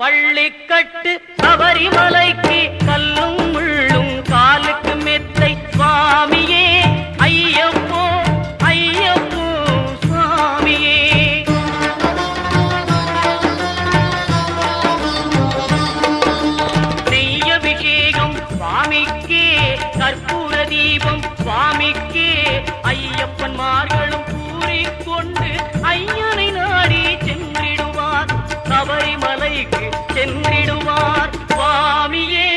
பள்ளிக்கட்டு சபரிமலைக்கு கல்லும் முள்ளும் காலுக்கு மெத்தை சுவாமியே ஐயப்போ ஐயப்போ சுவாமியே. நெய்யபிஷேகம் சுவாமிக்கே கற்பூர தீபம் சுவாமிக்கே ஐயப்பன்மார்களும் கூறிக்கொண்டு ஐயனை நாடி சென்றிடுவார் சபரிமலைக்கு சென்றிடுவார் சுவாமியே